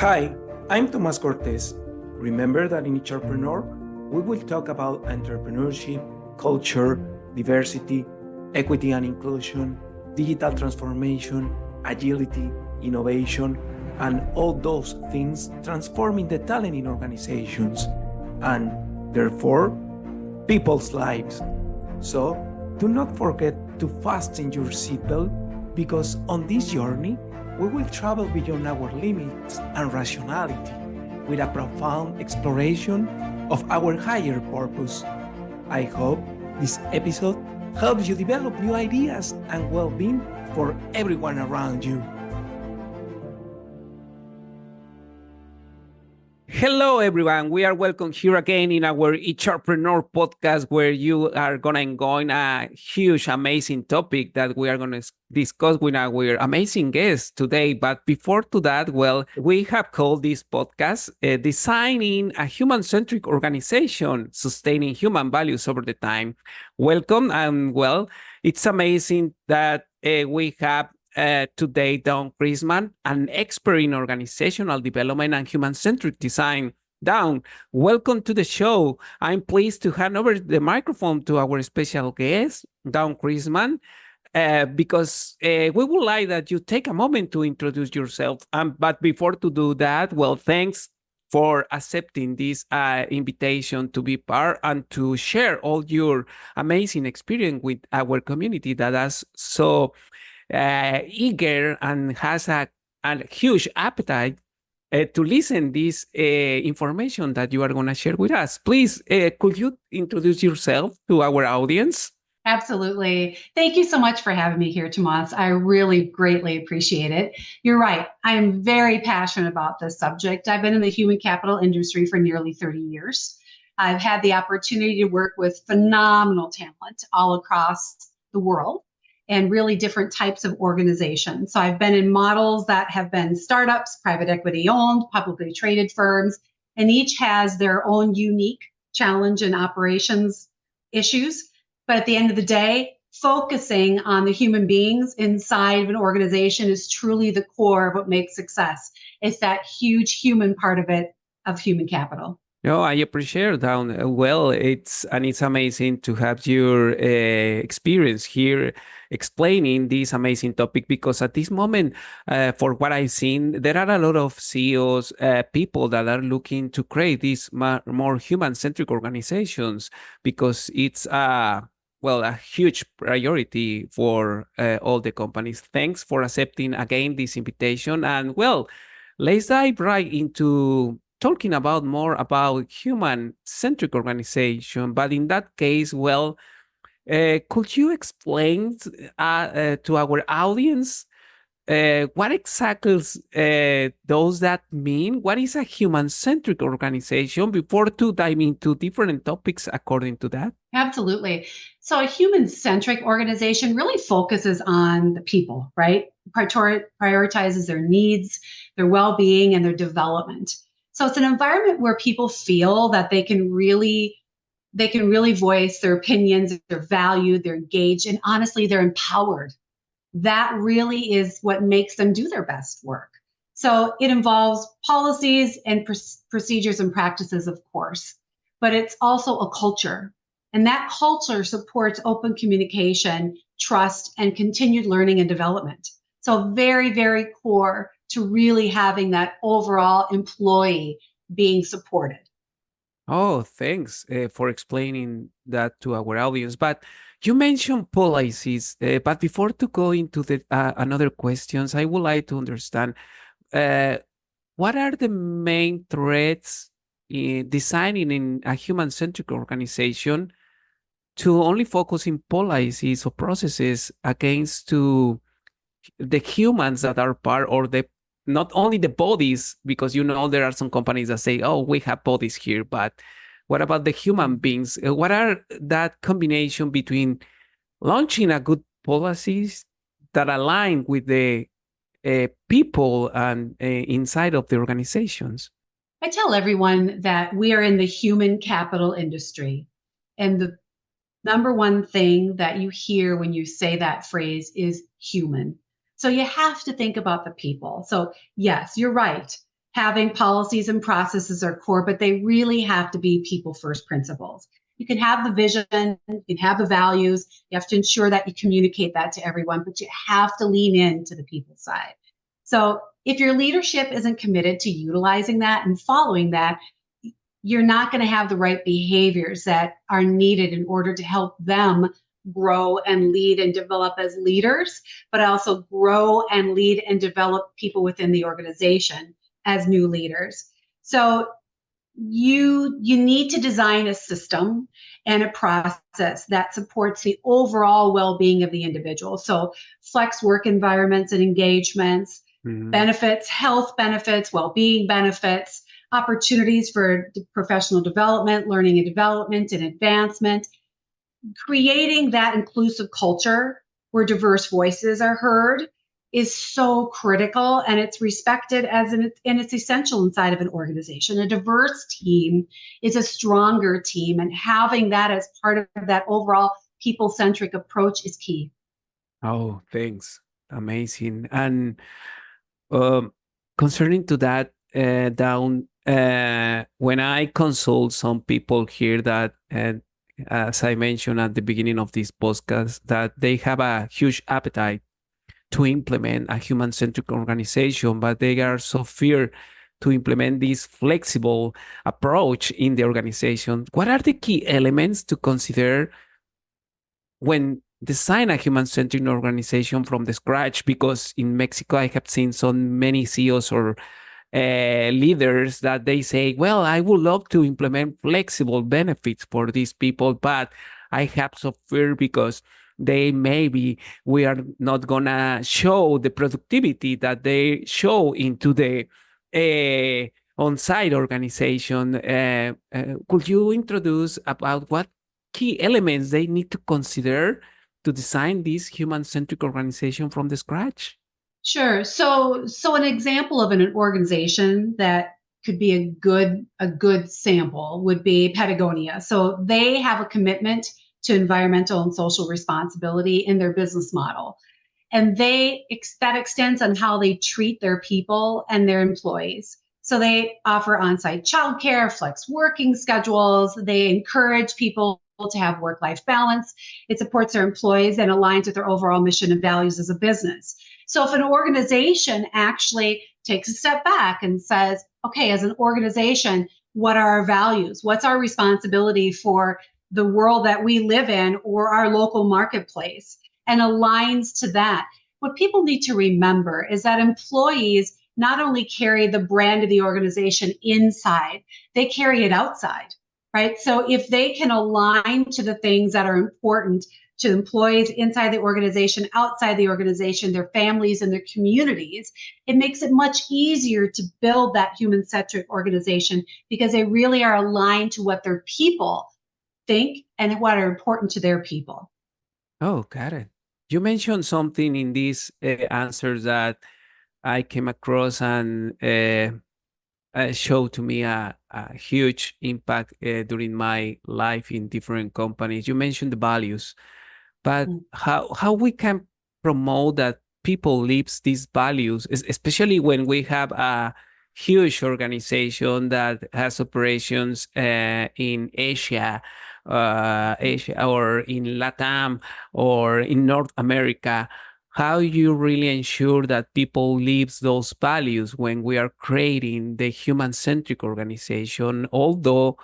Hi, I'm Tomás Cortés. Remember that in HRpreneur, we will talk about entrepreneurship, culture, diversity, equity and inclusion, digital transformation, agility, innovation, and all those things transforming the talent in organizations and, therefore, people's lives. So, do not forget to fasten your seatbelt because on this journey, we will travel beyond our limits and rationality with a profound exploration of our higher purpose. I hope this episode helps you develop new ideas and well-being for everyone around you. Hello, everyone. We are welcome here again in our HRpreneur podcast, where you are going to enjoy a huge, amazing topic that we are going to discuss with our amazing guests today. But before to that, well, we have called this podcast Designing a Human-Centric Organization, Sustaining Human Values Over the Time. Welcome. And well, it's amazing that we have today, Dawn Christman, an expert in organizational development and human-centric design. Dawn, welcome to the show. I'm pleased to hand over the microphone to our special guest, Dawn Christman, because we would like that you take a moment to introduce yourself. But before to do that, well, thanks for accepting this invitation to be part and to share all your amazing experience with our community that is so eager and has a huge appetite to listen this information that you are going to share with us. Please, could you introduce yourself to our audience? Absolutely. Thank you so much for having me here, Tomás. I really greatly appreciate it. You're right. I am very passionate about this subject. I've been in the human capital industry for nearly 30 years. I've had the opportunity to work with phenomenal talent all across the world and really different types of organizations. So I've been in models that have been startups, private equity owned, publicly traded firms, and each has their own unique challenge and operations issues. But at the end of the day, focusing on the human beings inside of an organization is truly the core of what makes success. It's that huge human part of it, of human capital. No, I appreciate that. Well, it's amazing to have your experience here explaining this amazing topic, because at this moment, for what I've seen, there are a lot of CEOs, people that are looking to create these more human-centric organizations, because it's a huge priority for all the companies. Thanks for accepting again this invitation. And well, let's dive right into talking about more about human-centric organization. But in that case, well, could you explain to our audience what exactly does that mean? What is a human-centric organization before to dive into different topics according to that? Absolutely. So a human-centric organization really focuses on the people, right? Prioritizes their needs, their well-being, and their development. So it's an environment where people feel that they can really voice their opinions, they're valued, they're engaged, and honestly, they're empowered. That really is what makes them do their best work. So it involves policies and procedures and practices, of course, but it's also a culture. And that culture supports open communication, trust, and continued learning and development. So very, very core to really having that overall employee being supported. Oh, thanks for explaining that to our audience. But you mentioned policies, but before to go into the another questions, I would like to understand what are the main threats in designing in a human-centric organization to only focus in policies or processes against to the humans that are part, or the not only the bodies, because there are some companies that say, oh, we have bodies here, but what about the human beings? What are that combination between launching a good policies that align with the people and inside of the organizations? I tell everyone that we are in the human capital industry, and the number one thing that you hear when you say that phrase is human. So you have to think about the people. So yes, you're right. Having policies and processes are core, but they really have to be people first principles. You can have the vision, you can have the values, you have to ensure that you communicate that to everyone, but you have to lean into the people side. So if your leadership isn't committed to utilizing that and following that, you're not going to have the right behaviors that are needed in order to help them grow and lead and develop as leaders, but also grow and lead and develop people within the organization as new leaders. So you need to design a system and a process that supports the overall well-being of the individual. So flex work environments and engagements, benefits, health benefits, well-being benefits, opportunities for professional development, learning and development and advancement, creating that inclusive culture where diverse voices are heard is so critical, and it's respected and it's essential inside of an organization. A diverse team is a stronger team, and having that as part of that overall people-centric approach is key. Oh, thanks. Amazing. And concerning to that, Dawn, when I consult some people here that, as I mentioned at the beginning of this podcast, that they have a huge appetite to implement a human-centric organization, but they are so fear to implement this flexible approach in the organization. What are the key elements to consider when design a human-centric organization from the scratch? Because in Mexico, I have seen so many CEOs or leaders that they say, well, I would love to implement flexible benefits for these people, but I have some fear because we are not gonna show the productivity that they show into the on-site organization. Could you introduce about what key elements they need to consider to design this human-centric organization from the scratch? Sure. So an example of an organization that could be a good sample would be Patagonia. So they have a commitment to environmental and social responsibility in their business model. And that extends on how they treat their people and their employees. So they offer on-site childcare, flex working schedules. They encourage people to have work-life balance. It supports their employees and aligns with their overall mission and values as a business. So if an organization actually takes a step back and says, okay, as an organization, what are our values? What's our responsibility for the world that we live in or our local marketplace, and aligns to that? What people need to remember is that employees not only carry the brand of the organization inside, they carry it outside, right? So if they can align to the things that are important to employees inside the organization, outside the organization, their families and their communities, it makes it much easier to build that human-centric organization because they really are aligned to what their people think and what are important to their people. Oh, got it. You mentioned something in these answers that I came across and showed to me a huge impact during my life in different companies. You mentioned the values, but how we can promote that people lives these values, especially when we have a huge organization that has operations in Asia or in Latam or in North America. How you really ensure that people lives those values when we are creating the human-centric organization, although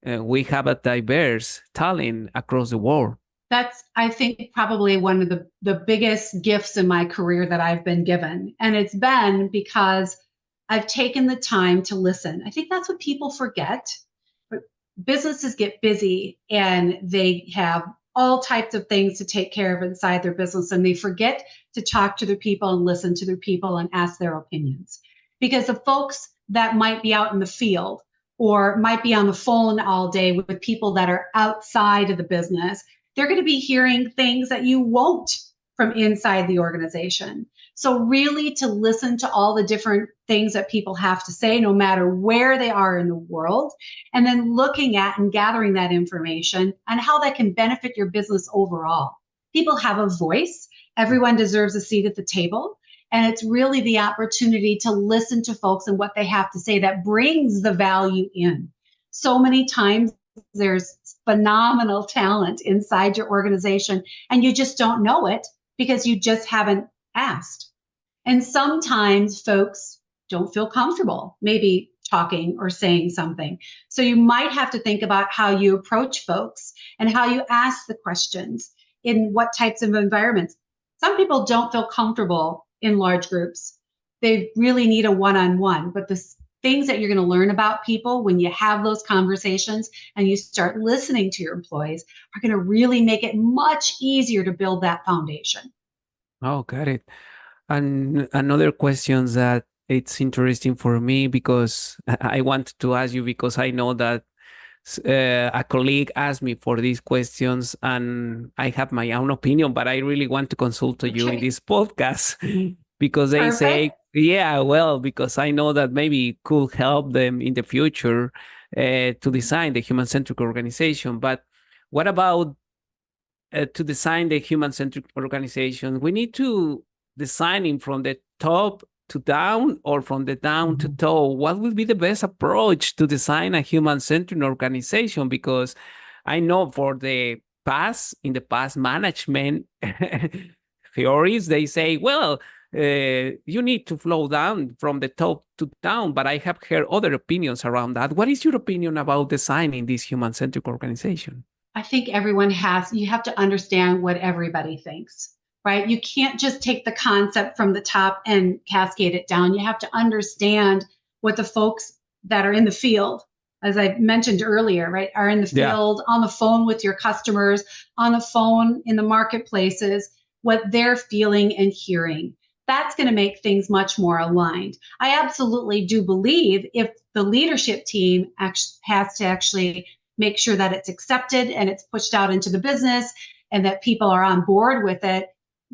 we have a diverse talent across the world? That's, I think, probably one of the biggest gifts in my career that I've been given. And it's been because I've taken the time to listen. I think that's what people forget. But businesses get busy and they have all types of things to take care of inside their business, and they forget to talk to their people and listen to their people and ask their opinions. Because the folks that might be out in the field or might be on the phone all day with people that are outside of the business, they're going to be hearing things that you won't from inside the organization. So really to listen to all the different things that people have to say, no matter where they are in the world, and then looking at and gathering that information and how that can benefit your business overall. People have a voice. Everyone deserves a seat at the table. And it's really the opportunity to listen to folks and what they have to say that brings the value in. So many times there's phenomenal talent inside your organization and you just don't know it because you just haven't asked. And sometimes folks don't feel comfortable maybe talking or saying something. So you might have to think about how you approach folks and how you ask the questions in what types of environments. Some people don't feel comfortable in large groups. They really need a one-on-one, but the things that you're going to learn about people when you have those conversations and you start listening to your employees are going to really make it much easier to build that foundation. Oh, got it. And another question that it's interesting for me because I want to ask you because I know that a colleague asked me for these questions and I have my own opinion, but I really want to consult to you in this podcast because they say, Perfect. yeah, well, because I know that maybe it could help them in the future to design the human-centric organization. But what about to design the human-centric organization? We need to design it from the top to down or from the down to top. What would be the best approach to design a human-centric organization? Because I know for in the past management theories, they say, well, you need to flow down from the top to down, but I have heard other opinions around that. What is your opinion about designing this human-centric organization? I think you have to understand what everybody thinks, right? You can't just take the concept from the top and cascade it down. You have to understand what the folks that are in the field, as I mentioned earlier, right, are in the field, on the phone with your customers, on the phone in the marketplaces, what they're feeling and hearing. That's going to make things much more aligned. I absolutely do believe if the leadership team has to actually make sure that it's accepted and it's pushed out into the business and that people are on board with it,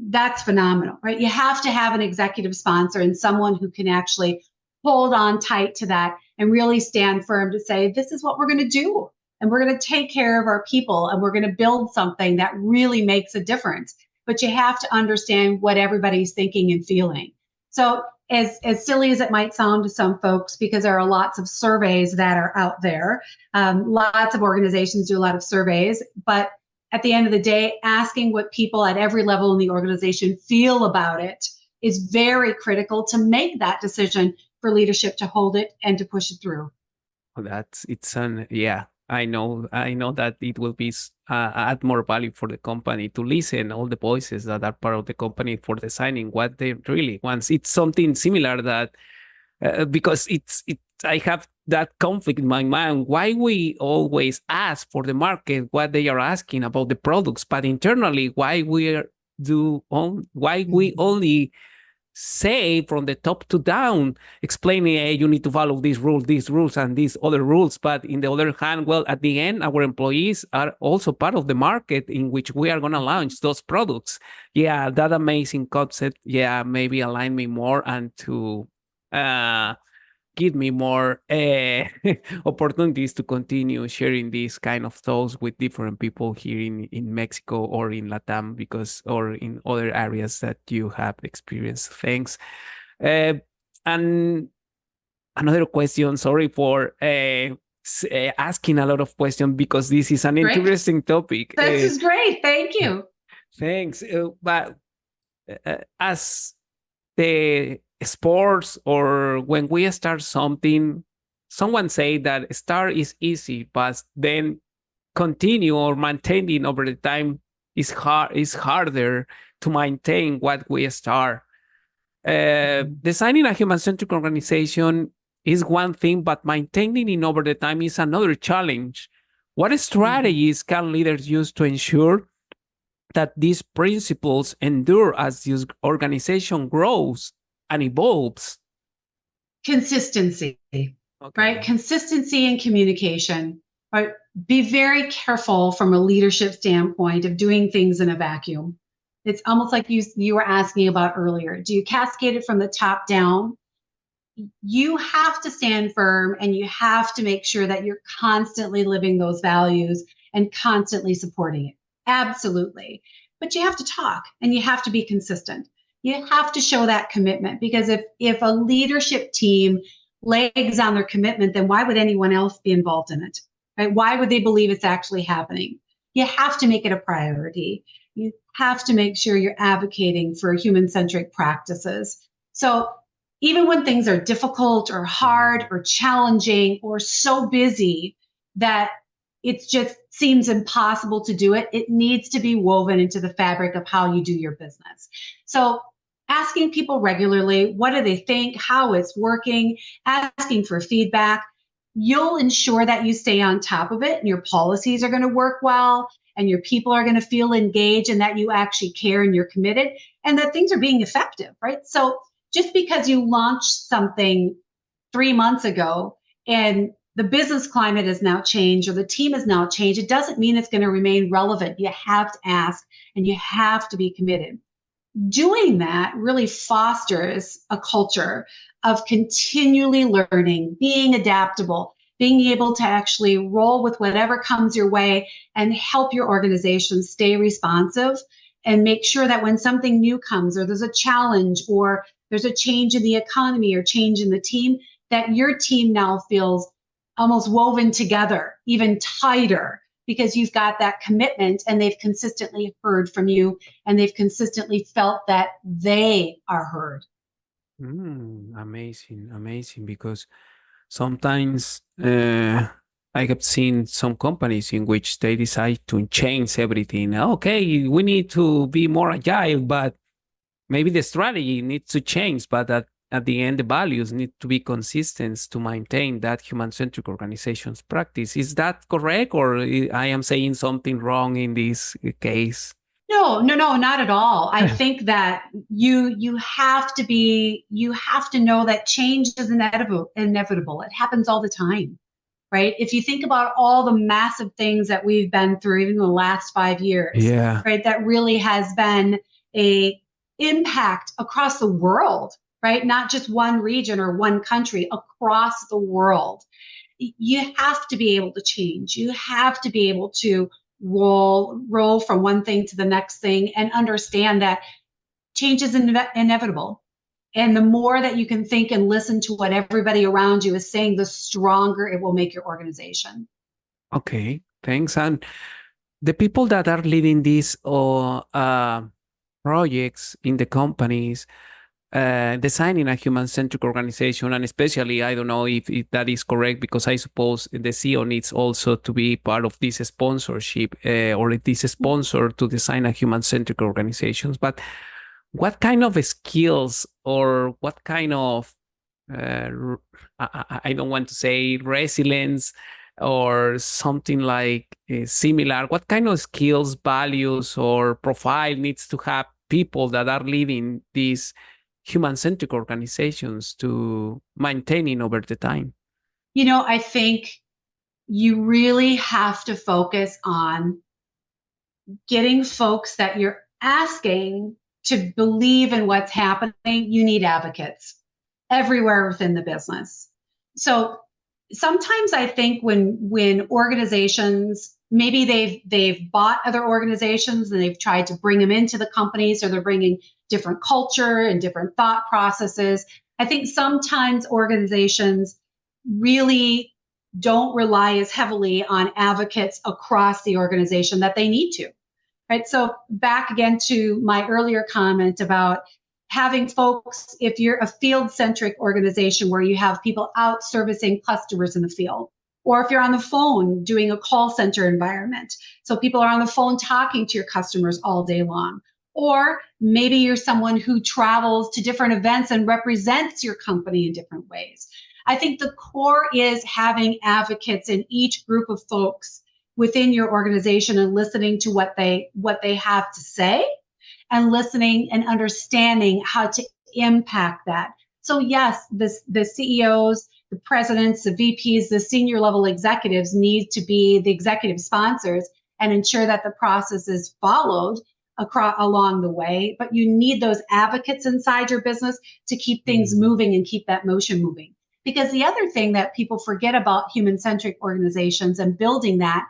that's phenomenal, right? You have to have an executive sponsor and someone who can actually hold on tight to that and really stand firm to say, this is what we're going to do. And we're going to take care of our people and we're going to build something that really makes a difference. But you have to understand what everybody's thinking and feeling. So as silly as it might sound to some folks, because there are lots of surveys that are out there, lots of organizations do a lot of surveys, but at the end of the day, asking what people at every level in the organization feel about it is very critical to make that decision for leadership to hold it and to push it through. Yeah, I know that it will be add more value for the company to listen all the voices that are part of the company for designing what they really want. It's something similar that because I have that conflict in my mind. Why we always ask for the market what they are asking about the products, but internally why we only say from the top to down, explaining, hey, you need to follow these rules, and these other rules. But in the other hand, well, at the end, our employees are also part of the market in which we are going to launch those products. Yeah, that amazing concept. Yeah, maybe align me more and to give me more opportunities to continue sharing these kind of thoughts with different people here in Mexico or in Latam or in other areas that you have experienced. Thanks. And another question, sorry for asking a lot of questions because this is an interesting topic. This is great. Thank you. Thanks. But as the sports or when we start something, someone say that start is easy, but then continue or maintaining over the time is harder to maintain what we start. Designing a human-centric organization is one thing, but maintaining it over the time is another challenge. What strategies can leaders use to ensure that these principles endure as the organization grows and evolves? Consistency, right? Consistency and communication. Right? Be very careful from a leadership standpoint of doing things in a vacuum. It's almost like you were asking about earlier. Do you cascade it from the top down? You have to stand firm and you have to make sure that you're constantly living those values and constantly supporting it. Absolutely. But you have to talk and you have to be consistent. You have to show that commitment, because if a leadership team lags on their commitment, then why would anyone else be involved in it? Right? Why would they believe it's actually happening? You have to make it a priority. You have to make sure you're advocating for human-centric practices. So even when things are difficult or hard or challenging or so busy that it just seems impossible to do it, it needs to be woven into the fabric of how you do your business. So asking people regularly, what do they think, how it's working, asking for feedback, you'll ensure that you stay on top of it and your policies are going to work well and your people are going to feel engaged and that you actually care and you're committed and that things are being effective, right? So just because you launched something 3 months ago and the business climate has now changed or the team has now changed, it doesn't mean it's going to remain relevant. You have to ask and you have to be committed. Doing that really fosters a culture of continually learning, being adaptable, being able to actually roll with whatever comes your way and help your organization stay responsive and make sure that when something new comes or there's a challenge or there's a change in the economy or change in the team, that your team now feels almost woven together, even tighter, because you've got that commitment and they've consistently heard from you and they've consistently felt that they are heard. Amazing, amazing. Because sometimes I have seen some companies in which they decide to change everything. Okay, we need to be more agile, but maybe the strategy needs to change. But at the end, the values need to be consistent to maintain that human-centric organizations practice. Is that correct, or I am saying something wrong in this case? No, not at all. I think that you have to know that change is inevitable. It happens all the time, right? If you think about all the massive things that we've been through, even in the last 5 years, Yeah. right? That really has been a impact across the world, right? Not just one region or one country, across the world. You have to be able to change. You have to be able to roll from one thing to the next thing and understand that change is inevitable. And the more that you can think and listen to what everybody around you is saying, the stronger it will make your organization. Okay, thanks. And the people that are leading these projects in the companies, designing a human-centric organization, and especially, I don't know if that is correct, because I suppose the CEO needs also to be part of this sponsorship or this sponsor to design a human-centric organizations. But what kind of skills or what kind of, I don't want to say resilience or something like similar, what kind of skills, values, or profile needs to have people that are leading these human-centric organizations to maintaining over the time? I think you really have to focus on getting folks that you're asking to believe in what's happening. You need advocates everywhere within the business. So sometimes I think when organizations, maybe they've bought other organizations and they've tried to bring them into the company, so they're bringing different culture and different thought processes. I think sometimes organizations really don't rely as heavily on advocates across the organization that they need to. Right. So back again to my earlier comment about having folks, if you're a field-centric organization where you have people out servicing customers in the field, or if you're on the phone doing a call center environment, so people are on the phone talking to your customers all day long, or maybe you're someone who travels to different events and represents your company in different ways. I think the core is having advocates in each group of folks within your organization and listening to what they have to say and listening and understanding how to impact that. So yes, the CEOs, the presidents, the VPs, the senior level executives need to be the executive sponsors and ensure that the process is followed along the way. But you need those advocates inside your business to keep things moving and keep that motion moving. Because the other thing that people forget about human-centric organizations and building that,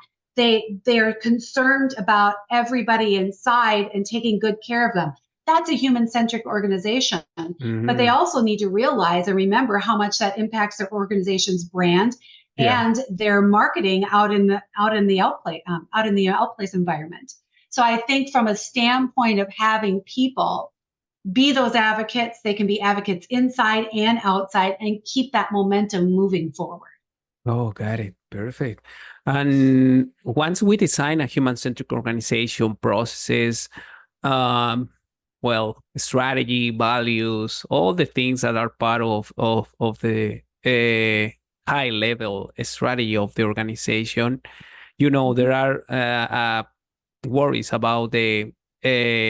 they're concerned about everybody inside and taking good care of them. that's a human-centric organization. But they also need to realize and remember how much that impacts their organization's brand and their marketing out in the outplace environment. So I think from a standpoint of having people be those advocates, they can be advocates inside and outside and keep that momentum moving forward. Oh, got it. Perfect. And once we design a human-centric organization processes, strategy, values, all the things that are part of the high-level strategy of the organization, there are worries about the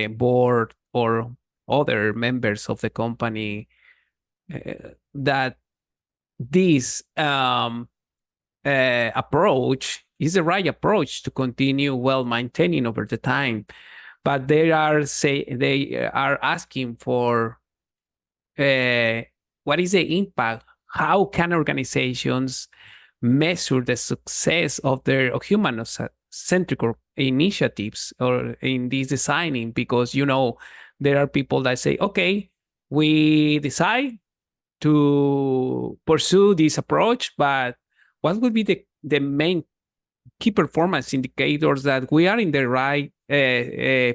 board or other members of the company that this approach is the right approach to continue maintaining over the time, but they are asking for what is the impact? How can organizations measure the success of their human-centric initiatives or in this designing? Because there are people that say, okay, we decide to pursue this approach, but what would be the main key performance indicators that we are in the right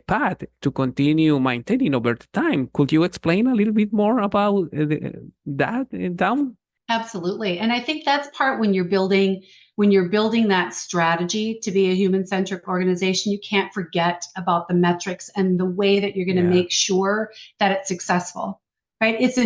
path to continue maintaining over the time? Could you explain a little bit more about that, Dawn? Absolutely. And I think that's part when you're building that strategy to be a human-centric organization, you can't forget about the metrics and the way that you're going to make sure that it's successful. Right? It's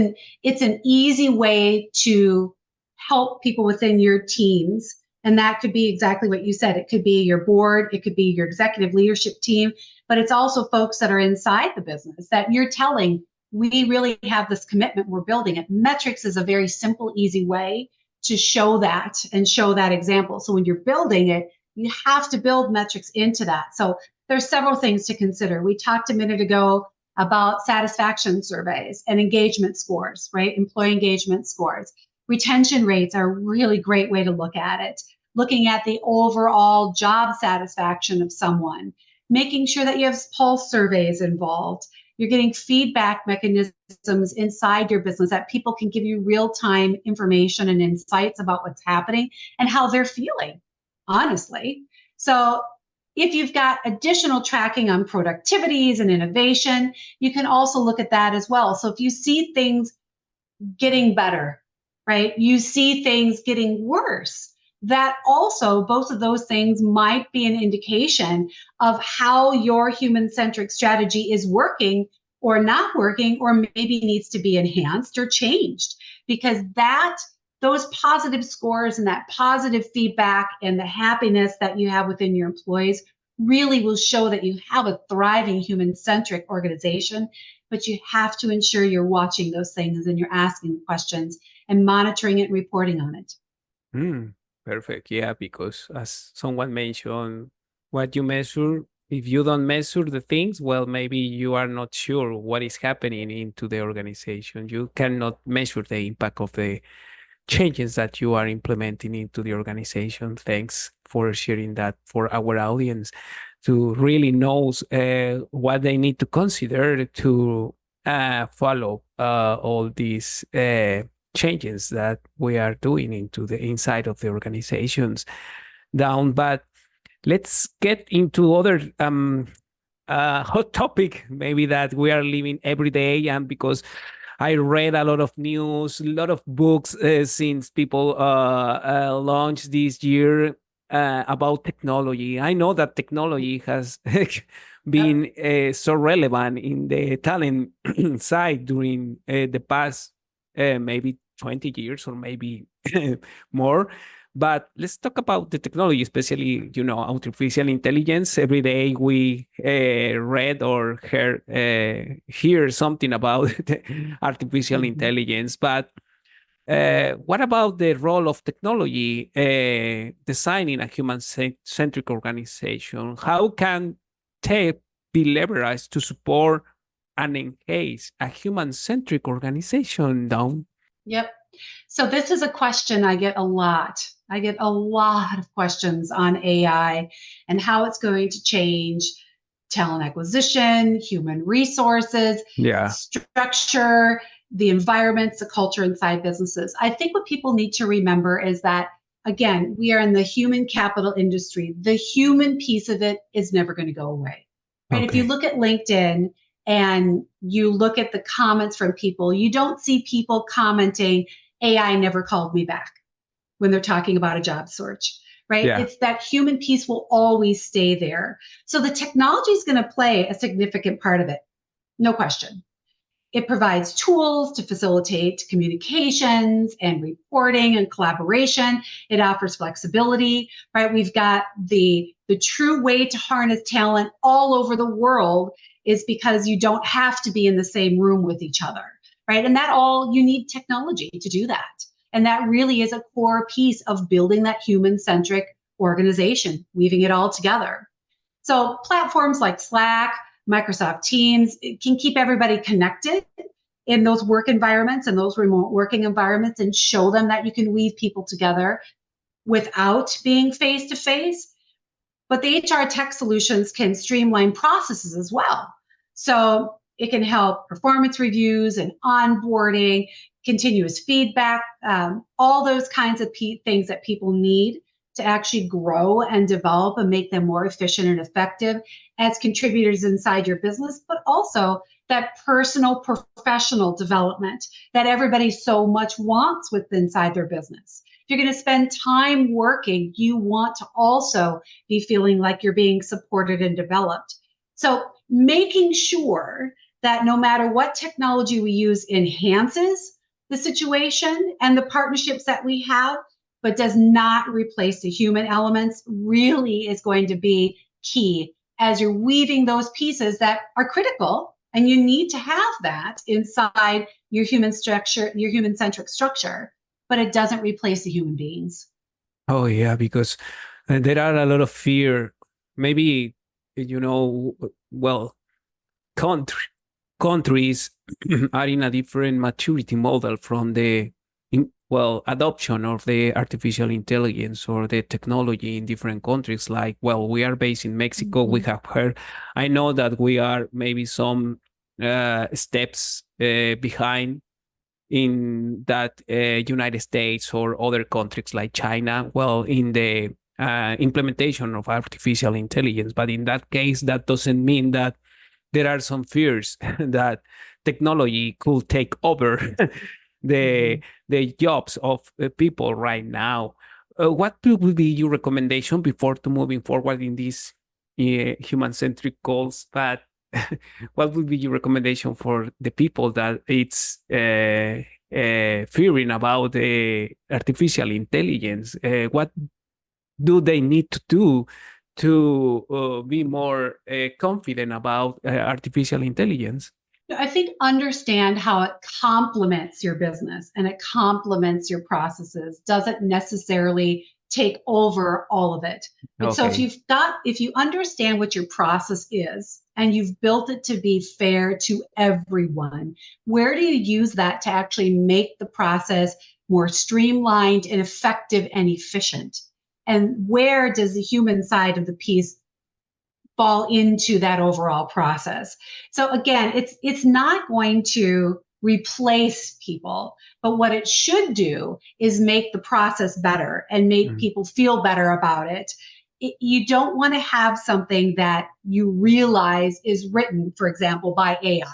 an easy way to help people within your teams. And that could be exactly what you said. It could be your board, it could be your executive leadership team, but it's also folks that are inside the business that you're telling, we really have this commitment, we're building it. Metrics is a very simple, easy way to show that and show that example. So when you're building it, you have to build metrics into that. So there's several things to consider. We talked a minute ago about satisfaction surveys and engagement scores, right? Employee engagement scores. Retention rates are a really great way to look at it. Looking at the overall job satisfaction of someone, making sure that you have pulse surveys involved. You're getting feedback mechanisms inside your business that people can give you real-time information and insights about what's happening and how they're feeling, honestly. So if you've got additional tracking on productivities and innovation, you can also look at that as well. So if you see things getting better, right? You see things getting worse. That also, both of those things might be an indication of how your human-centric strategy is working or not working, or maybe needs to be enhanced or changed, because those positive scores and that positive feedback and the happiness that you have within your employees really will show that you have a thriving human-centric organization. But you have to ensure you're watching those things and you're asking questions and monitoring it and reporting on it. Perfect. Yeah, because as someone mentioned, what you measure, if you don't measure the things, well, maybe you are not sure what is happening into the organization. You cannot measure the impact of the changes that you are implementing into the organization. Thanks for sharing that for our audience to really know what they need to consider to follow all these changes that we are doing into the inside of the organizations down. But let's get into other hot topic, maybe that we are living every day. And because I read a lot of news, a lot of books since people launched this year about technology. I know that technology has been so relevant in the talent side during the past maybe 20 years or maybe more. But let's talk about the technology, especially, artificial intelligence. Every day we read or hear something about artificial intelligence. But what about the role of technology designing a human-centric organization? How can tech be leveraged to support and enhance a human-centric organization, Dawn? Yep. So this is a question I get a lot. I get a lot of questions on AI and how it's going to change talent acquisition, human resources, structure, the environments, the culture inside businesses. I think what people need to remember is that, again, we are in the human capital industry. The human piece of it is never going to go away, right? If you look at LinkedIn and you look at the comments from people, you don't see people commenting, AI never called me back when they're talking about a job search, right? Yeah. It's that human piece will always stay there. So the technology is going to play a significant part of it, no question. It provides tools to facilitate communications and reporting and collaboration. It offers flexibility, right? We've got the true way to harness talent all over the world is because you don't have to be in the same room with each other, right? And that all, you need technology to do that. And that really is a core piece of building that human-centric organization, weaving it all together. So platforms like Slack, Microsoft Teams, it can keep everybody connected in those work environments and those remote working environments and show them that you can weave people together without being face-to-face. But the HR tech solutions can streamline processes as well. So it can help performance reviews and onboarding, continuous feedback, all those kinds of things that people need to actually grow and develop and make them more efficient and effective as contributors inside your business, but also that personal professional development that everybody so much wants within inside their business. If you're going to spend time working, you want to also be feeling like you're being supported and developed. So making sure that no matter what technology we use enhances the situation and the partnerships that we have, but does not replace the human elements, really is going to be key as you're weaving those pieces that are critical. And you need to have that inside your human structure, your human-centric structure, but it doesn't replace the human beings. Oh, yeah, because there are a lot of fear. Maybe, well, countries are in a different maturity model from the adoption of the artificial intelligence or the technology in different countries. Like, well, we are based in Mexico. We have heard, I know that we are maybe some steps behind in that United States or other countries like China, well, in the implementation of artificial intelligence. But in that case, that doesn't mean that there are some fears that technology could take over the jobs of people right now. What would be your recommendation before to moving forward in these human-centric goals? But what would be your recommendation for the people that it's fearing about artificial intelligence? What do they need to do to be more confident about artificial intelligence? I think understand how it complements your business and it complements your processes, doesn't necessarily take over all of it. Right? So if you understand what your process is and you've built it to be fair to everyone, where do you use that to actually make the process more streamlined and effective and efficient? And where does the human side of the piece fall into that overall process? So again, it's not going to replace people, but what it should do is make the process better and make people feel better about it. You don't want to have something that you realize is written, for example, by AI,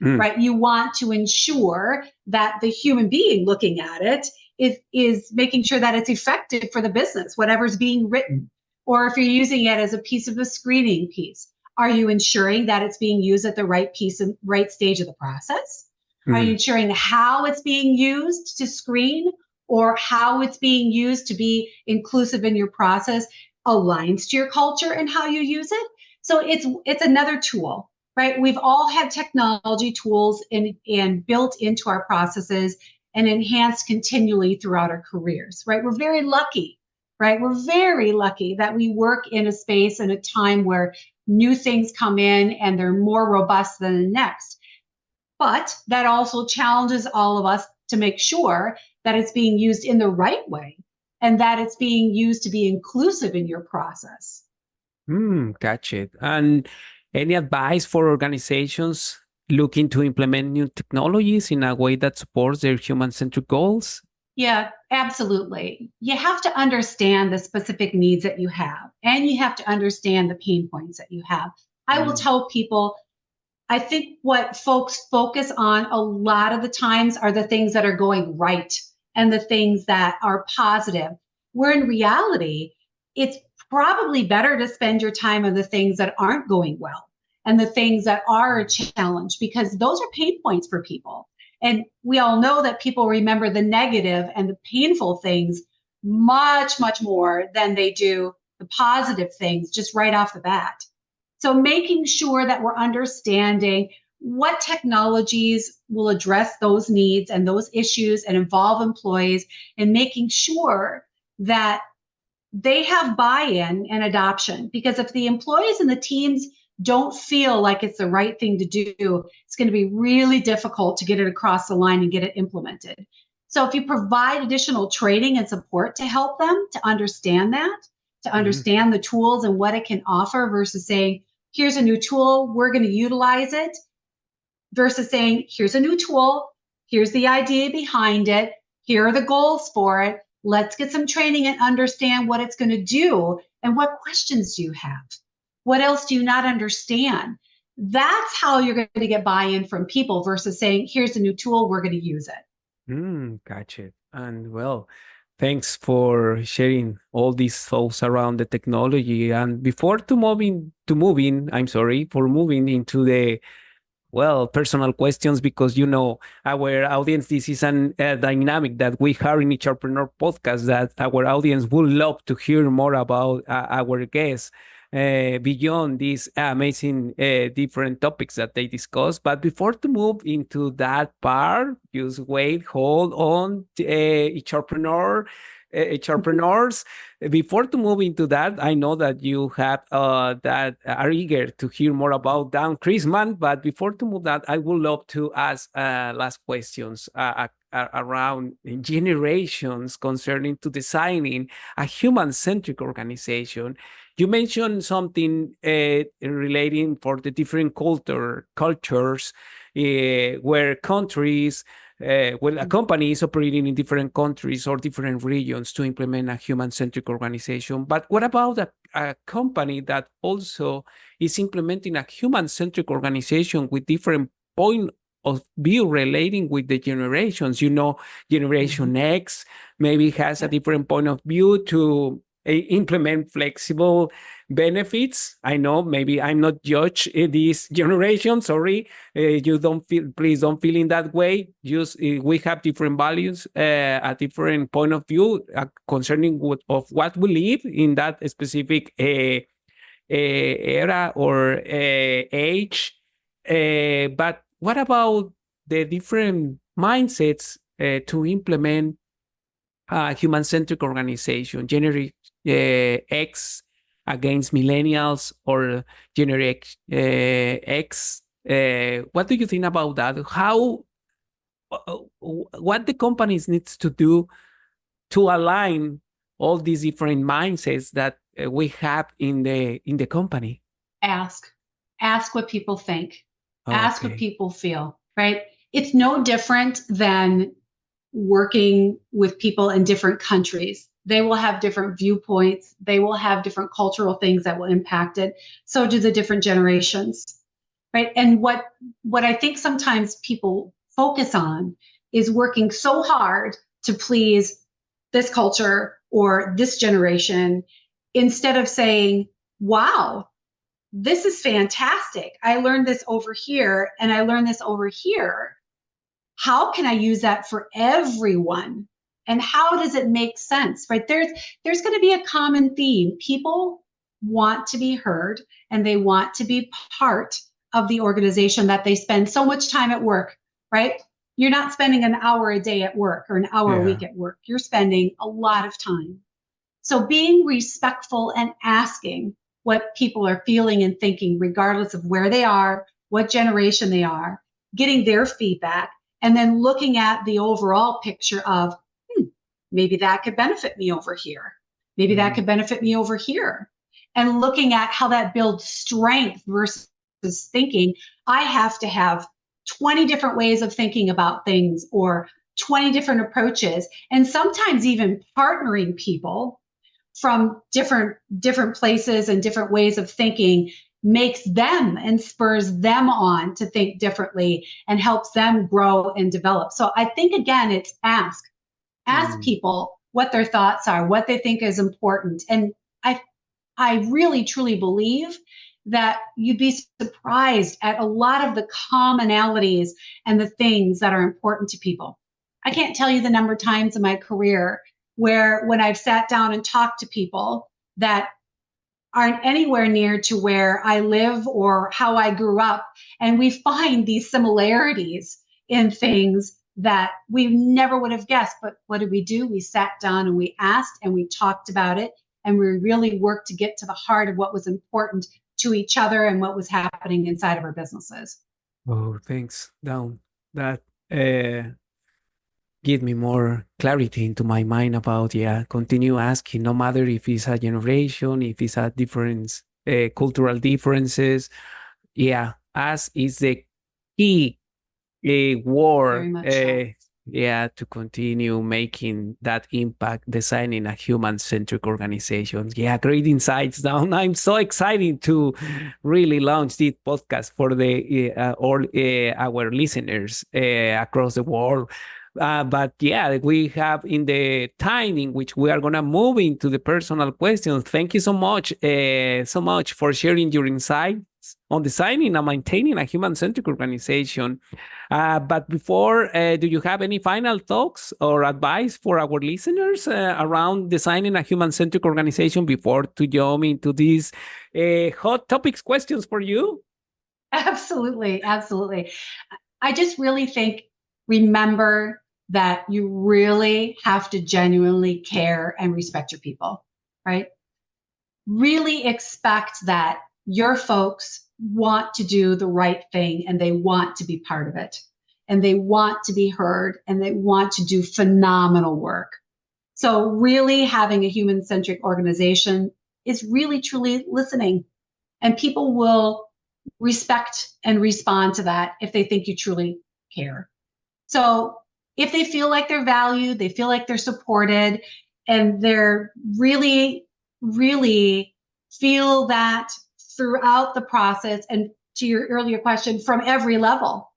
right? You want to ensure that the human being looking at it is making sure that it's effective for the business, whatever's being written. Or if you're using it as a piece of a screening piece, are you ensuring that it's being used at the right piece and right stage of the process? Are you ensuring how it's being used to screen or how it's being used to be inclusive in your process aligns to your culture and how you use it? So it's another tool, right? We've all had technology tools and built into our processes and enhanced continually throughout our careers, right? We're very lucky. Right? We're very lucky that we work in a space and a time where new things come in and they're more robust than the next. But that also challenges all of us to make sure that it's being used in the right way and that it's being used to be inclusive in your process. Catch it. And Any advice for organizations looking to implement new technologies in a way that supports their human-centric goals? Yeah, absolutely. You have to understand the specific needs that you have, and you have to understand the pain points that you have. I will tell people, I think what folks focus on a lot of the times are the things that are going right and the things that are positive, where in reality, it's probably better to spend your time on the things that aren't going well and the things that are a challenge, because those are pain points for people. And we all know that people remember the negative and the painful things much, much more than they do the positive things just right off the bat. So making sure that we're understanding what technologies will address those needs and those issues and involve employees, and making sure that they have buy-in and adoption. Because if the employees and the teams don't feel like it's the right thing to do, it's going to be really difficult to get it across the line and get it implemented. So if you provide additional training and support to help them to understand that, to understand the tools and what it can offer, versus saying, here's a new tool, we're going to utilize it, versus saying, here's a new tool, here's the idea behind it, here are the goals for it, let's get some training and understand what it's going to do, and what questions do you have? What else do you not understand? That's how you're going to get buy-in from people, versus saying, here's a new tool, we're going to use it. Gotcha. And well, thanks for sharing all these thoughts around the technology. And before moving into the personal questions, because our audience, this is a dynamic that we have in HRpreneur podcast, that our audience would love to hear more about our guests beyond these amazing different topics that they discuss. But before to move into that part, just hold on, HRpreneurs. Before to move into that, I know that you have that are eager to hear more about Dawn Christman. But before to move that, I would love to ask last questions around generations concerning to designing a human-centric organization. You mentioned something relating for the different cultures where countries. A company is operating in different countries or different regions to implement a human-centric organization. But what about a company that also is implementing a human-centric organization with different point of view relating with the generations? Generation X maybe has a different point of view to implement flexible benefits. I know maybe I'm not judge this generation. Sorry, please don't feel in that way. Just we have different values, a different point of view concerning what we live in that specific era or age. But what about the different mindsets to implement a human-centric organization, Generation X against millennials or Generation X? What do you think about that? What the companies needs to do to align all these different mindsets that we have in the company? Ask what people think. Okay. Ask what people feel, right? It's no different than working with people in different countries. They will have different viewpoints. They will have different cultural things that will impact it. So do the different generations, right? And what I think sometimes people focus on is working so hard to please this culture or this generation, instead of saying, wow, this is fantastic. I learned this over here and I learned this over here. How can I use that for everyone? And how does it make sense, right? There's going to be a common theme. People want to be heard and they want to be part of the organization that they spend so much time at work, right? You're not spending an hour a day at work or an hour a week at work. You're spending a lot of time. So being respectful and asking what people are feeling and thinking, regardless of where they are, what generation they are, getting their feedback, and then looking at the overall picture of, maybe that could benefit me over here. Maybe that could benefit me over here. And looking at how that builds strength versus thinking I have to have 20 different ways of thinking about things or 20 different approaches, and sometimes even partnering people from different places and different ways of thinking makes them and spurs them on to think differently and helps them grow and develop. So I think, again, it's ask people what their thoughts are, what they think is important. And I really truly believe that you'd be surprised at a lot of the commonalities and the things that are important to people. I can't tell you the number of times in my career where when I've sat down and talked to people that aren't anywhere near to where I live or how I grew up, and we find these similarities in things that we never would have guessed. But what did we do? We sat down and we asked and we talked about it, and we really worked to get to the heart of what was important to each other and what was happening inside of our businesses. Oh, thanks, Dawn. That give me more clarity into my mind about, continue asking, no matter if it's a generation, if it's a difference, cultural differences. Ask is the key word. To continue making that impact, designing a human-centric organization. Great insights, Dawn. I'm so excited to really launch this podcast for all our listeners across the world. But we have in the time in which we are going to move into the personal questions. Thank you so much for sharing your insights on designing and maintaining a human-centric organization. But before, do you have any final thoughts or advice for our listeners around designing a human-centric organization before to jump into these hot topics questions for you? Absolutely. I just really think, remember that you really have to genuinely care and respect your people, right? Really expect that your folks want to do the right thing and they want to be part of it and they want to be heard and they want to do phenomenal work. So really having a human-centric organization is really truly listening, and people will respect and respond to that if they think you truly care. So if they feel like they're valued, they feel like they're supported, and they're really, really feel that throughout the process, and to your earlier question, from every level,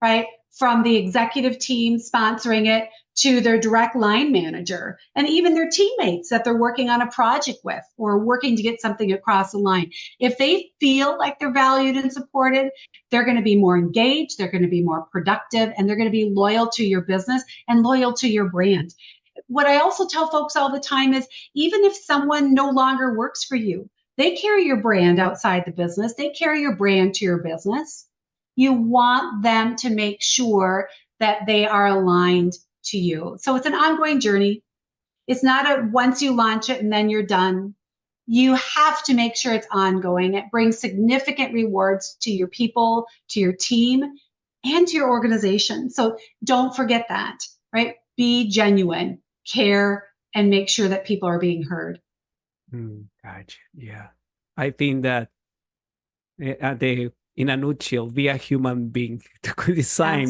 right? From the executive team sponsoring it to their direct line manager and even their teammates that they're working on a project with or working to get something across the line. If they feel like they're valued and supported, they're going to be more engaged, they're going to be more productive, and they're going to be loyal to your business and loyal to your brand. What I also tell folks all the time is, even if someone no longer works for you, they carry your brand outside the business, they carry your brand to your business. You want them to make sure that they are aligned to you. So it's an ongoing journey. It's not a once you launch it and then you're done. You have to make sure it's ongoing. It brings significant rewards to your people, to your team, and to your organization. So don't forget that, right? Be genuine, care, and make sure that people are being heard. Gotcha. Yeah. I think that in a nutshell, be a human being to design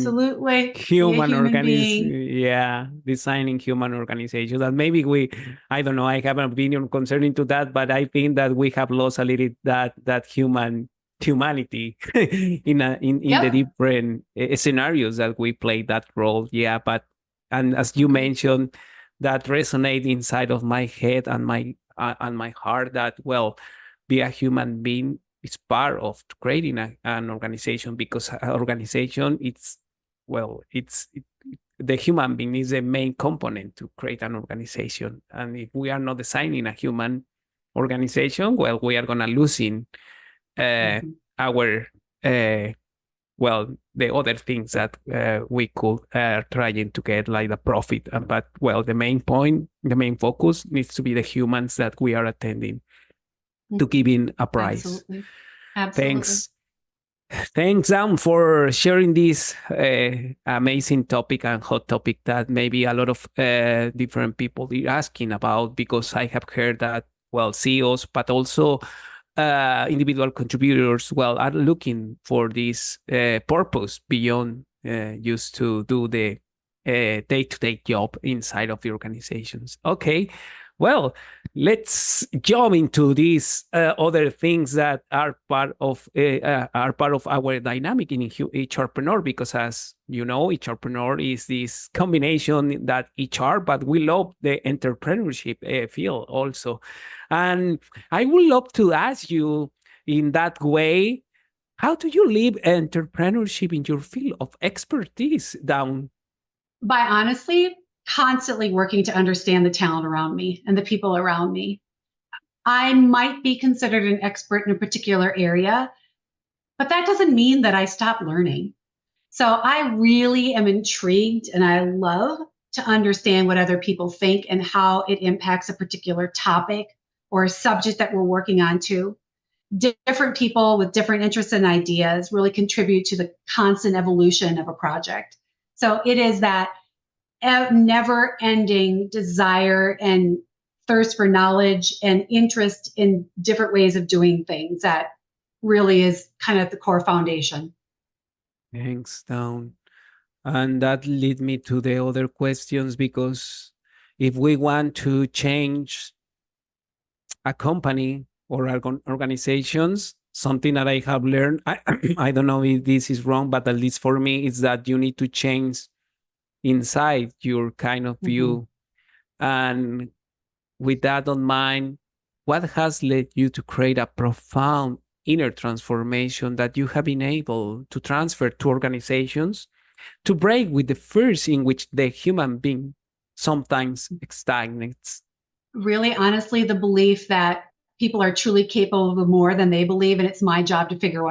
human organization. Designing human organizations. And maybe I don't know, I have an opinion concerning to that, but I think that we have lost a little that humanity in the different scenarios that we play that role. And as you mentioned, that resonate inside of my head and my heart, that be a human being is part of creating an organization, because an organization, the human being is the main component to create an organization. And if we are not designing a human organization, we are going to losing our the other things that we could trying to get, like the profit. But the main point, the main focus needs to be the humans that we are attending to giving a prize. Absolutely. Thanks, Dawn, for sharing this amazing topic and hot topic that maybe a lot of different people are asking about, because I have heard that CEOs, but also individual contributors, well, are looking for this purpose beyond just to do the day-to-day job inside of the organizations. Okay, well, let's jump into these other things that are part of our dynamic in HRpreneur, because as you know, HRpreneur is this combination that HR, but we love the entrepreneurship field also. And I would love to ask you in that way, how do you live entrepreneurship in your field of expertise, Dawn? By honestly, constantly working to understand the talent around me and the people around me. I might be considered an expert in a particular area, but that doesn't mean that I stop learning. So I really am intrigued and I love to understand what other people think and how it impacts a particular topic or a subject that we're working on too. Different people with different interests and ideas really contribute to the constant evolution of a project. So it is that never ending desire and thirst for knowledge and interest in different ways of doing things that really is kind of the core foundation. Thanks, Dawn. And that lead me to the other questions, because if we want to change a company or organizations, something that I have learned, I don't know if this is wrong, but at least for me, is that you need to change inside your kind of view. And with that on mind, what has led you to create a profound inner transformation that you have been able to transfer to organizations to break with the fears in which the human being sometimes stagnates? Really, honestly, the belief that people are truly capable of more than they believe, and it's my job to figure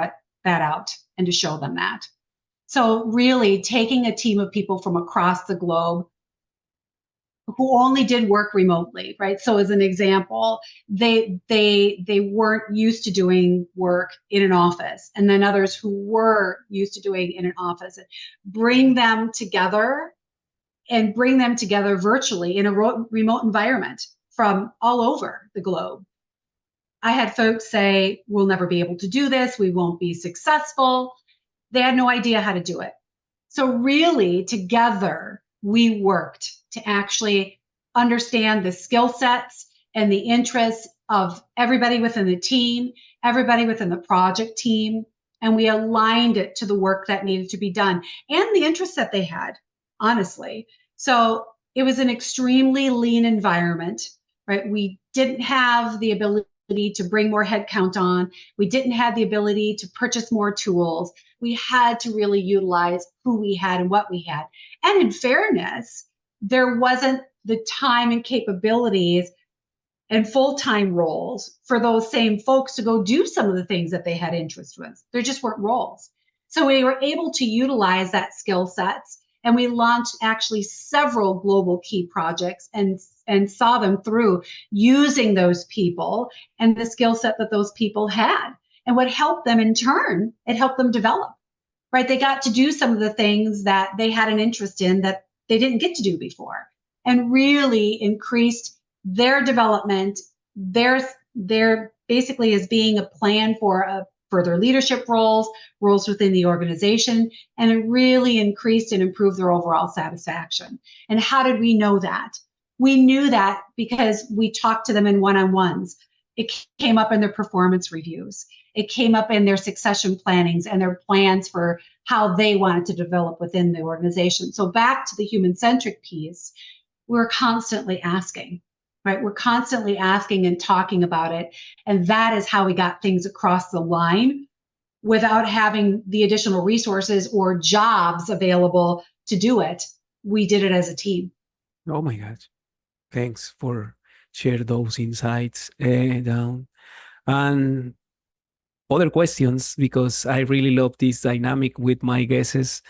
that out and to show them that. So really taking a team of people from across the globe who only did work remotely, right? So as an example, they weren't used to doing work in an office, and then others who were used to doing in an office, bring them together and bring them together virtually in a remote environment from all over the globe. I had folks say, we'll never be able to do this. We won't be successful. They had no idea how to do it. So really together, we worked to actually understand the skill sets and the interests of everybody within the team, everybody within the project team, and we aligned it to the work that needed to be done and the interests that they had, honestly. So it was an extremely lean environment, right? We didn't have the ability to bring more headcount on. We didn't have the ability to purchase more tools. We had to really utilize who we had and what we had. And in fairness, there wasn't the time and capabilities and full-time roles for those same folks to go do some of the things that they had interest with. There just weren't roles. So we were able to utilize that skill sets, and we launched actually several global key projects and saw them through using those people and the skill set that those people had. And what helped them in turn, it helped them develop, right? They got to do some of the things that they had an interest in that they didn't get to do before, and really increased their development, their basically as being a plan for further leadership roles within the organization, and it really increased and improved their overall satisfaction. And how did we know that? We knew that because we talked to them in one-on-ones. It came up in their performance reviews. It came up in their succession plannings and their plans for how they wanted to develop within the organization. So back to the human-centric piece, we're constantly asking, right? We're constantly asking and talking about it. And that is how we got things across the line without having the additional resources or jobs available to do it. We did it as a team. Oh my God. Thanks for share those insights, Dawn. And other questions, because I really love this dynamic with my guesses.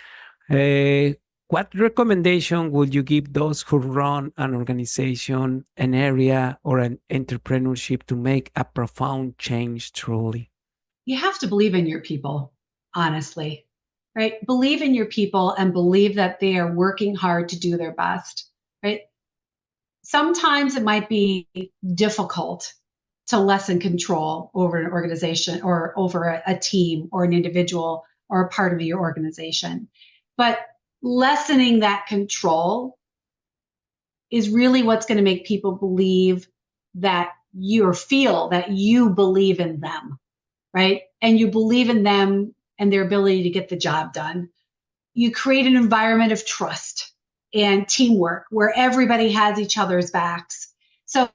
What recommendation would you give those who run an organization, an area, or an entrepreneurship to make a profound change truly? You have to believe in your people, honestly, right? Believe in your people and believe that they are working hard to do their best, right? Sometimes it might be difficult to lessen control over an organization or over a team or an individual or a part of your organization. But lessening that control is really what's going to make people believe that you, or feel that you believe in them, right? And you believe in them and their ability to get the job done. You create an environment of trust and teamwork where everybody has each other's backs. So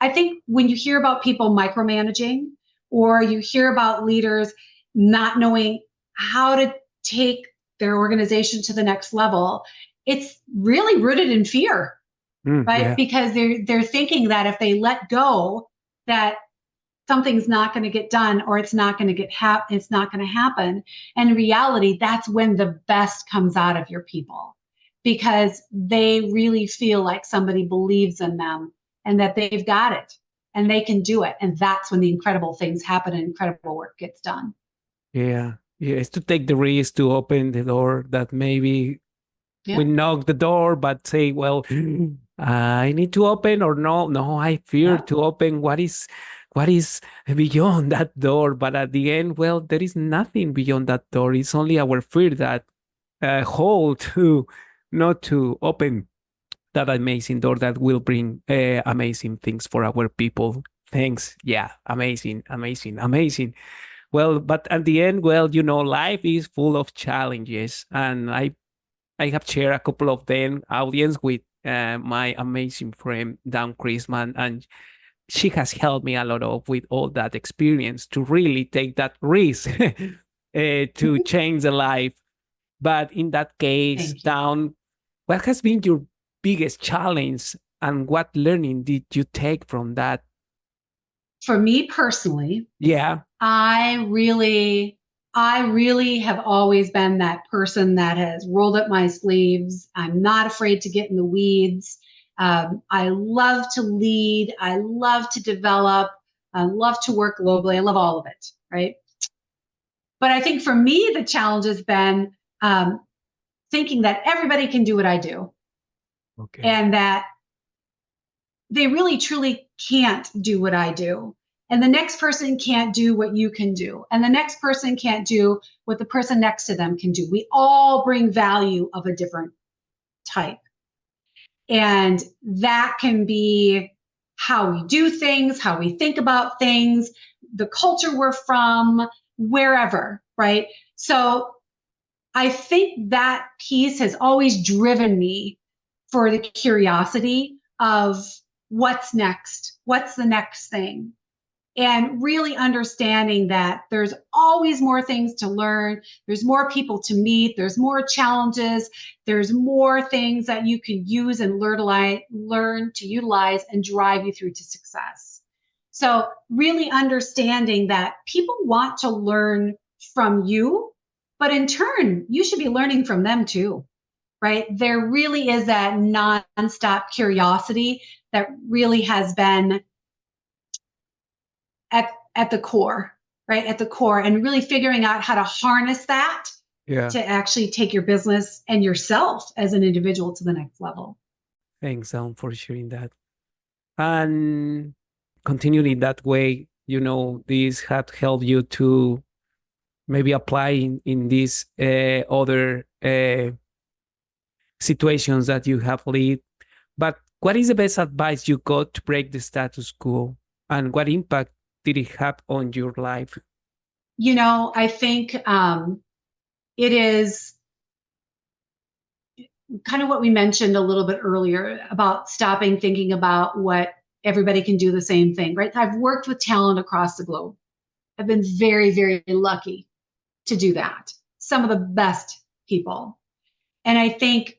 I think when you hear about people micromanaging, or you hear about leaders not knowing how to take their organization to the next level, it's really rooted in fear, right? Yeah. Because they're thinking that if they let go, that something's not going to get done, or it's not going to it's not going to happen. And in reality, that's when the best comes out of your people, because they really feel like somebody believes in them and that they've got it and they can do it. And that's when the incredible things happen and incredible work gets done. Yeah. Yeah. It's to take the risk to open the door that maybe we knock the door, but say, well, I need to open, or no, I fear to open. What is beyond that door? But at the end, well, there is nothing beyond that door. It's only our fear that hold to not to open that amazing door that will bring amazing things for our people. Thanks. Yeah. Amazing, amazing, amazing. Well, but at the end, well, life is full of challenges, and I have shared a couple of them audience with my amazing friend Dawn Christman, and she has helped me a lot of with all that experience to really take that risk to change the life. But in that case, Dawn, what has been your biggest challenge, and what learning did you take from that? For me personally, Yeah, I really have always been that person that has rolled up my sleeves. I'm not afraid to get in the weeds. I love to lead. I love to develop. I love to work globally. I love all of it, right? But I think for me, the challenge has been thinking that everybody can do what I do. Okay. And that they really truly can't do what I do. And the next person can't do what you can do. And the next person can't do what the person next to them can do. We all bring value of a different type. And that can be how we do things, how we think about things, the culture we're from, wherever, right? So I think that piece has always driven me for the curiosity of what's next, what's the next thing, and really understanding that there's always more things to learn. There's more people to meet. There's more challenges. There's more things that you can use and learn to utilize and drive you through to success. So really understanding that people want to learn from you, but in turn, you should be learning from them too, right? There really is that nonstop curiosity that really has been at the core, right? At the core, and really figuring out how to harness that to actually take your business and yourself as an individual to the next level. Thanks, Dawn, for sharing that. And continuing that way, this had helped you to maybe apply in these other situations that you have lived. But what is the best advice you got to break the status quo, and what impact did it have on your life? I think it is kind of what we mentioned a little bit earlier about stopping thinking about what everybody can do the same thing, right? I've worked with talent across the globe. I've been very, very lucky to do that. Some of the best people. And I think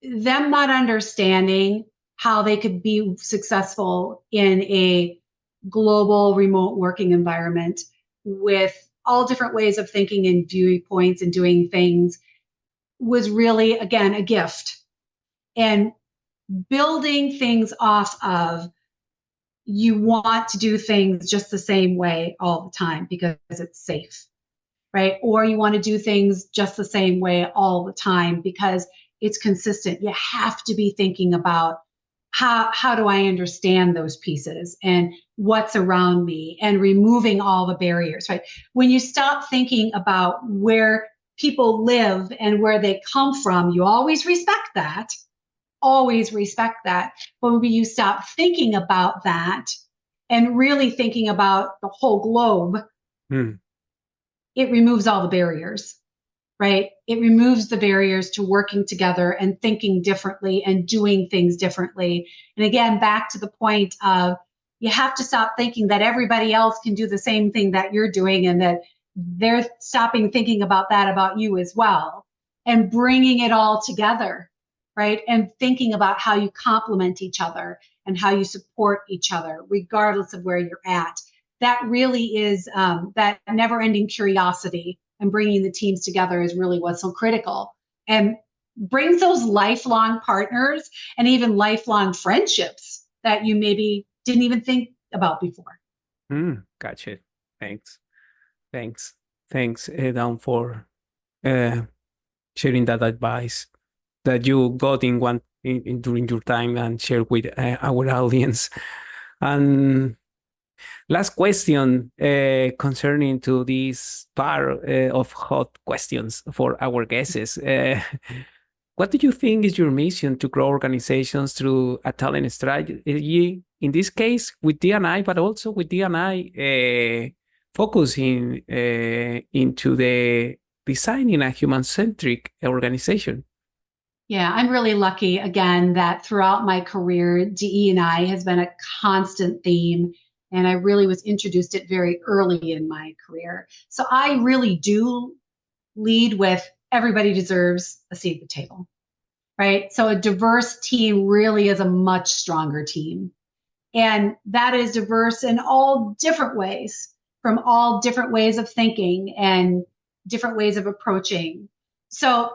them not understanding how they could be successful in a global remote working environment with all different ways of thinking and viewpoints and doing things was really, again, a gift. And building things off of, you want to do things just the same way all the time because it's safe, right? Or you want to do things just the same way all the time because it's consistent. You have to be thinking about how do I understand those pieces and what's around me, and removing all the barriers, right? When you stop thinking about where people live and where they come from, you always respect that. Always respect that. But when you stop thinking about that and really thinking about the whole globe, it removes all the barriers, right? It removes the barriers to working together and thinking differently and doing things differently. And again, back to the point of, you have to stop thinking that everybody else can do the same thing that you're doing, and that they're stopping thinking about that about you as well, and bringing it all together, right? And thinking about how you complement each other and how you support each other, regardless of where you're at. That really is that never-ending curiosity, and bringing the teams together is really what's so critical, and brings those lifelong partners and even lifelong friendships that you maybe didn't even think about before. Gotcha. Thanks, Dawn, for sharing that advice that you got during your time and share with our audience. And last question concerning to this part of hot questions for our guests. What do you think is your mission to grow organizations through a talent strategy? In this case, with D&I, but also with D&I focusing into the designing a human-centric organization. Yeah, I'm really lucky, again, that throughout my career, DE&I has been a constant theme. And I really was introduced it very early in my career. So I really do lead with everybody deserves a seat at the table, right? So a diverse team really is a much stronger team. And that is diverse in all different ways, from all different ways of thinking and different ways of approaching. So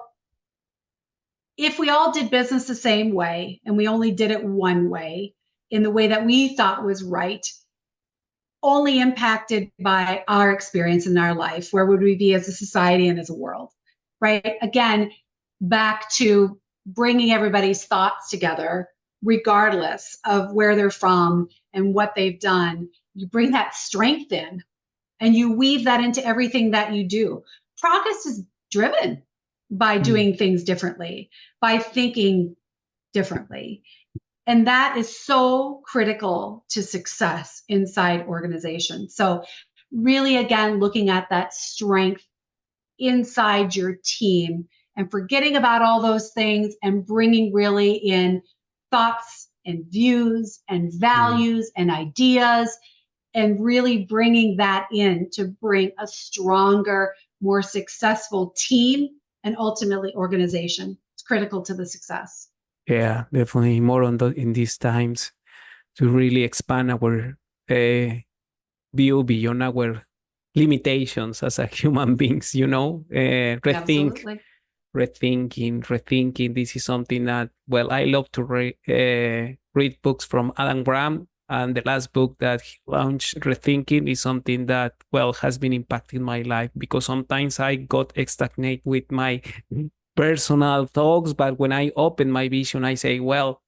if we all did business the same way, and we only did it one way, in the way that we thought was right, only impacted by our experience in our life, where would we be as a society and as a world, right? Again, back to bringing everybody's thoughts together, regardless of where they're from and what they've done. You bring that strength in, and you weave that into everything that you do. Progress is driven by doing things differently, by thinking differently. And that is so critical to success inside organizations. So really, again, looking at that strength inside your team and forgetting about all those things, and bringing really in thoughts and views and values and ideas, and really bringing that in to bring a stronger, more successful team and ultimately organization. It's critical to the success. Yeah, definitely more on in these times to really expand our view beyond our limitations as a human beings, Absolutely. rethinking. This is something that, well, I love to read books from Adam Grant, and the last book that he launched, Rethinking, is something that, well, has been impacting my life, because sometimes I got stagnate with my personal thoughts, but when I open my vision, I say, well,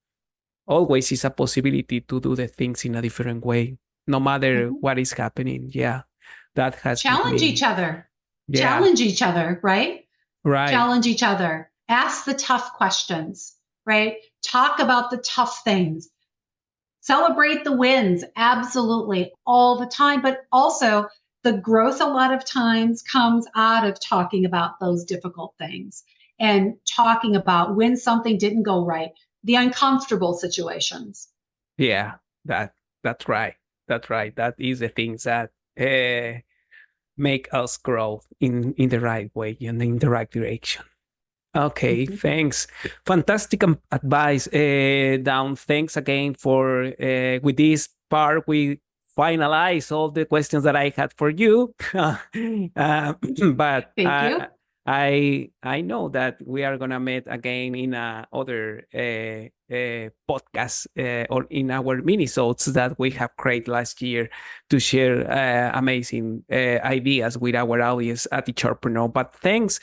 always is a possibility to do the things in a different way, no matter what is happening. Yeah, that has challenge given me. each other. Yeah. Challenge each other, right? Right. Challenge each other. Ask the tough questions, right? Talk about the tough things. Celebrate the wins, absolutely, all the time. But also, the growth a lot of times comes out of talking about those difficult things, and talking about when something didn't go right, the uncomfortable situations. Yeah, that's right. That's right. That is the things that make us grow in the right way and in the right direction. Okay, thanks. Fantastic advice, Dawn. Thanks again for with this part we finalize all the questions that I had for you. But Thank you. I know that we are gonna meet again in other podcast or in our minisodes that we have created last year to share amazing ideas with our audience at HRpreneur. But thanks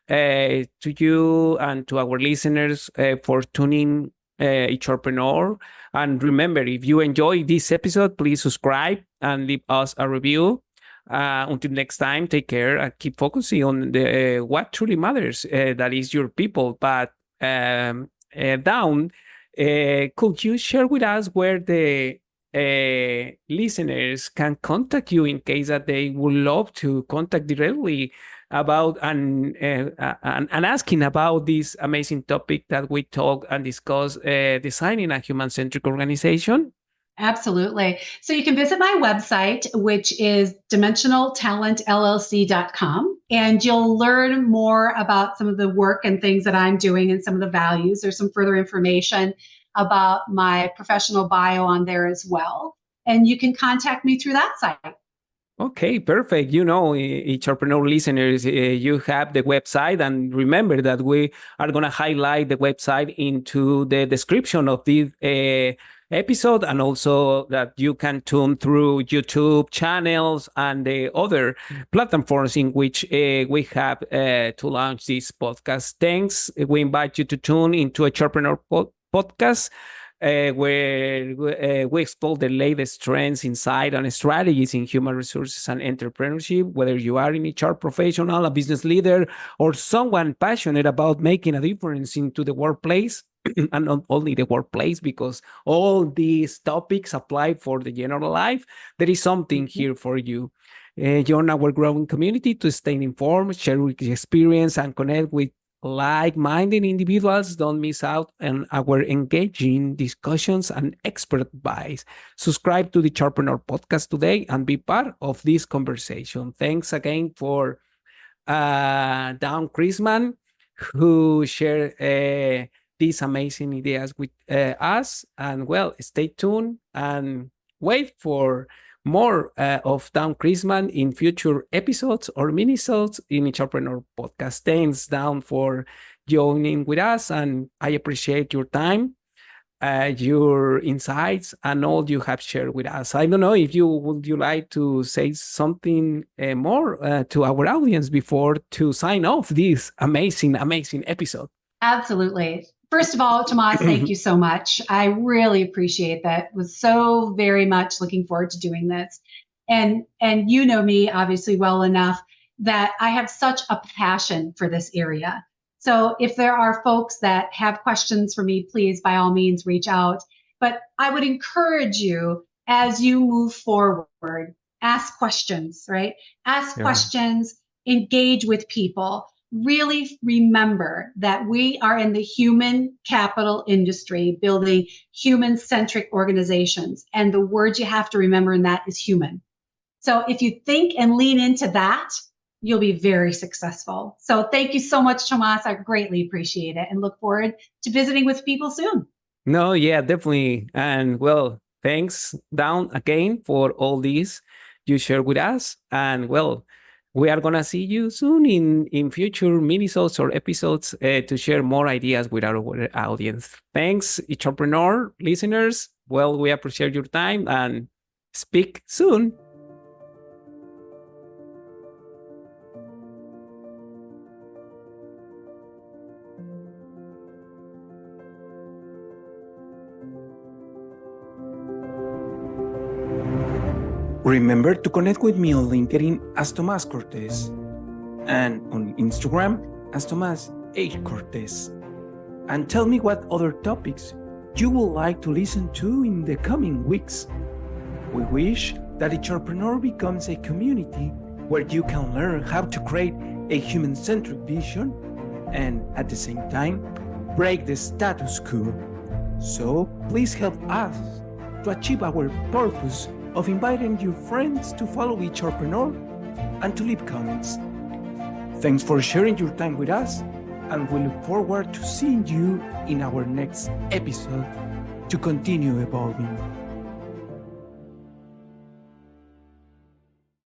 to you and to our listeners for tuning HRpreneur. And remember, if you enjoy this episode, please subscribe and leave us a review. Until next time, take care and keep focusing on the what truly matters. That is your people. But Dawn, could you share with us where the listeners can contact you in case that they would love to contact directly about and asking about this amazing topic that we talk and discuss, designing a human-centric organization? Absolutely. So you can visit my website, which is dimensionaltalentllc.com, and you'll learn more about some of the work and things that I'm doing and some of the values. There's some further information about my professional bio on there as well. And you can contact me through that site. Okay, perfect. HRpreneur listeners, you have the website, and remember that we are going to highlight the website into the description of this episode, and also that you can tune through YouTube channels and the other platforms in which we have to launch this podcast. Thanks. We invite you to tune into HRpreneur podcast, where we explore the latest trends, insight, and strategies in human resources and entrepreneurship. Whether you are an HR professional, a business leader, or someone passionate about making a difference into the workplace, and not only the workplace, because all these topics apply for the general life, there is something here for you. Join our growing community to stay informed, share your experience, and connect with like-minded individuals. Don't miss out on our engaging discussions and expert advice. Subscribe to the HRpreneur podcast today and be part of this conversation. Thanks again for Dawn Christman, who shared these amazing ideas with us. And stay tuned and wait for more of Dawn Christman in future episodes or minisodes in HRpreneur podcast. Thanks, Dawn, for joining with us, and I appreciate your time, your insights, and all you have shared with us. I don't know if you like to say something more to our audience before to sign off this amazing episode. Absolutely. First of all, Tomás, thank you so much. I really appreciate that. Was so very much looking forward to doing this. And you know me obviously well enough that I have such a passion for this area. So if there are folks that have questions for me, please, by all means, reach out. But I would encourage you as you move forward, ask questions, right? Ask questions, engage with people. Really remember that we are in the human capital industry building human-centric organizations. And the word you have to remember in that is human. So if you think and lean into that, you'll be very successful. So thank you so much, Tomás. I greatly appreciate it and look forward to visiting with people soon. No, yeah, definitely. And thanks, Dawn, again for all this you share with us. And we are going to see you soon in future minisodes or episodes to share more ideas with our audience. Thanks, HRpreneur listeners. We appreciate your time and speak soon. Remember to connect with me on LinkedIn as Tomás Cortés and on Instagram as Tomás H. Cortés. And tell me what other topics you would like to listen to in the coming weeks. We wish that HRpreneur becomes a community where you can learn how to create a human-centric vision and at the same time break the status quo. So please help us to achieve our purpose of inviting your friends to follow HRpreneur and to leave comments. Thanks for sharing your time with us, and we look forward to seeing you in our next episode to continue evolving.